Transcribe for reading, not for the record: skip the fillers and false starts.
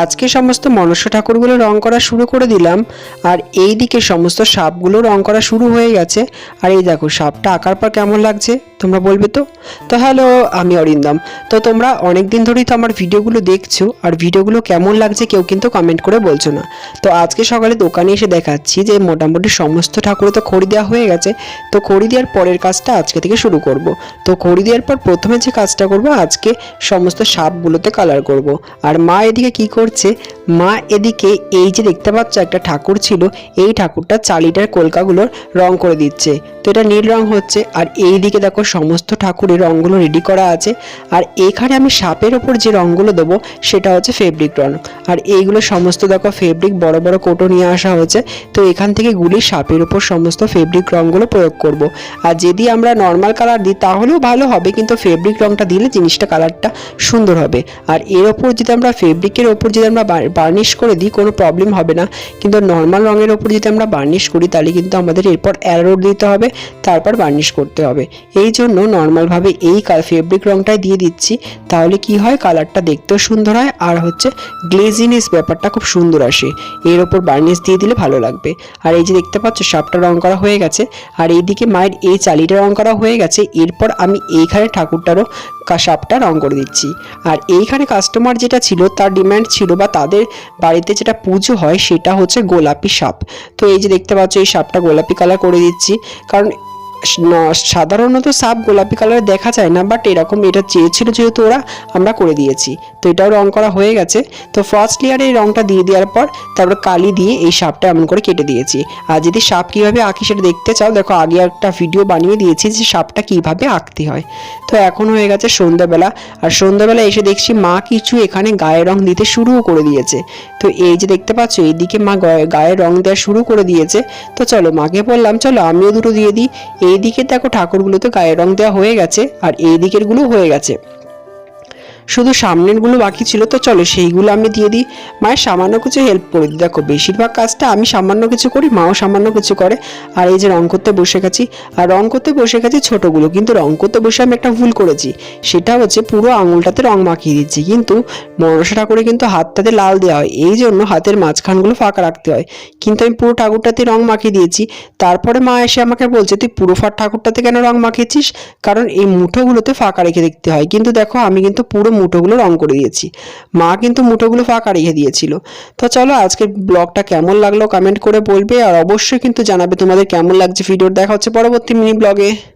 আজকে সমস্ত মনসা ঠাকুরগুলো রং করা শুরু করে দিলাম। আর এই দিকে সমস্ত সাপগুলো রং করা শুরু হয়ে গেছে। আর এই দেখো সাপটা আঁকার পর কেমন লাগছে তোমরা বলবে তো। তো হ্যালো, আমি অরিন্দম। তো তোমরা অনেক দিন ধরেই তো আমার ভিডিওগুলো দেখছো, আর ভিডিওগুলো কেমন লাগছে কেউ কিন্তু কমেন্ট করে বলছো না। তো আজকে সকালে দোকানে এসে দেখাচ্ছি যে মোটামুটি সমস্ত ঠাকুরে তো খড়ি দেওয়া হয়ে গেছে। তো খড়ি দেওয়ার পরের কাজটা আজকে থেকে শুরু করব। তো খড়ি দেওয়ার পর প্রথমে যে কাজটা করব, আজকে সমস্ত সাপগুলোতে কালার করব। আর মা এদিকে কি করছে, মা এদিকে এই যে দেখতে পাচ্ছ একটা ঠাকুর ছিল, এই ঠাকুরটা চালিটার কলকাগুলোর রং করে দিচ্ছে। তো এটা নীল রং হচ্ছে। আর এই দিকে দেখো সমস্ত ঠাকুরের রঙগুলো রেডি করা আছে। আর এখানে আমি সাপের ওপর যে রঙগুলো দেবো সেটা হচ্ছে ফেব্রিক রং। আর এইগুলো সমস্ত দেখো ফেব্রিক বড় বড় কোটো নিয়ে আসা হয়েছে। তো এখান থেকে গুলি সাপের ওপর সমস্ত ফেব্রিক রঙগুলো প্রয়োগ করব। আর যদি আমরা নর্মাল কালার দিই তাহলেও ভালো হবে, কিন্তু ফেব্রিক রঙটা দিলে জিনিসটা কালারটা সুন্দর হবে। আর এর ওপর যদি আমরা ফেব্রিকের ওপর যদি আমরা বার্নিশ করে দিই কোনো প্রবলেম হবে না, কিন্তু নর্মাল রঙের ওপর যদি আমরা বার্নিশ করি তাহলে কিন্তু আমাদের এরপর অ্যারোড দিতে হবে, তারপর বার্নিশ করতে হবে। এই জন্য নর্মালভাবে এই ফেব্রিক রঙটাই দিয়ে দিচ্ছি। তাহলে কি হয়, কালারটা দেখতেও সুন্দর হয়, আর হচ্ছে গ্লেজিনেস ব্যাপারটা খুব সুন্দর আসে। এর ওপর বার্নিশ দিয়ে দিলে ভালো লাগবে। আর এই যে দেখতে পাচ্ছ সাপটা রং করা হয়ে গেছে। আর এইদিকে মায়ের এই চালিটা রং করা হয়ে গেছে। এরপর আমি এইখানে ঠাকুরটারও সাপটা রং করে দিচ্ছি। আর এইখানে কাস্টমার যেটা ছিল তার ডিমান্ড ছিল, বা তাদের বাড়িতে যেটা পুজো হয় সেটা হচ্ছে গোলাপি সাপ। তো এই যে দেখতে পাচ্ছ এই সাপটা গোলাপি কালার করে দিচ্ছি, কারণ সাধারণত সাপ গোলাপি কালার দেখা যায় না, বাট এরকম এটা চেয়েছিল যেহেতু ওরা, আমরা করে দিয়েছি। তো এটাও রং করা হয়ে গেছে। তো ফার্স্ট লেয়ারে এই রংটা দিয়ে দেওয়ার পর তারপর কালি দিয়ে এই সাপটা এমন করে কেটে দিয়েছি। আর যদি সাপ কীভাবে আঁকি সেটা দেখতে চাও, দেখো আগে একটা ভিডিও বানিয়ে দিয়েছি যে সাপটা কীভাবে আঁকতে হয়। তো এখন হয়ে গেছে সন্ধ্যাবেলা। আর সন্ধ্যাবেলা এসে দেখছি মা কিছু এখানে গায়ে রং দিতে শুরুও করে দিয়েছে। তো এই যে দেখতে পাচ্ছ এইদিকে মা গায়ে রং দেওয়া শুরু করে দিয়েছে। তো চলো মাকে বললাম চলো আমিও দুটো দিয়ে দিই। এইদিকে দেখো ঠাকুরগুলোতে গায়ে রং দেওয়া হয়ে গেছে, আর এই দিকের গুলো হয়ে গেছে, শুধু সামনের গুলো বাকি ছিল। তো চলো সেইগুলো আমি দিয়ে দিই, মায়ের সামান্য কিছু হেল্প করে দিই। দেখো বেশিরভাগ কাজটা আমি সামান্য কিছু করি, মাও সামান্য কিছু করে। আর এই যে রং করতে বসে গেছি, আর রং করতে বসে গেছি ছোটোগুলো। কিন্তু রং করতে বসে আমি একটা ভুল করেছি, সেটা হচ্ছে পুরো আঙুলটাতে রং মাখিয়ে দিচ্ছি। কিন্তু মনসা ঠাকুরে কিন্তু হাতটাতে লাল দেওয়া হয়, এই জন্য হাতের মাঝখানগুলো ফাঁকা রাখতে হয়। কিন্তু আমি পুরো ঠাকুরটাতে রং মাখিয়ে দিয়েছি। তারপরে মা এসে আমাকে বলছে তুই পুরো ঠাকুরটাতে কেন রং মাখিয়েছিস, কারণ এই মুঠোগুলোতে ফাঁকা রেখে দেখতে হয়। কিন্তু দেখো আমি কিন্তু পুরো মুঠোগুলো রং করে দিয়েছি, মা কিন্তু মুঠোগুলো ফাঁকা রেখে দিয়েছিল। তো চলো আজকের ব্লগটা কেমন লাগলো কমেন্ট করে বলবে, আর অবশ্যই কিন্তু জানাবে তোমাদের কেমন লাগছে ভিডিও। দেখা হচ্ছে পরবর্তী মিনি ব্লগে।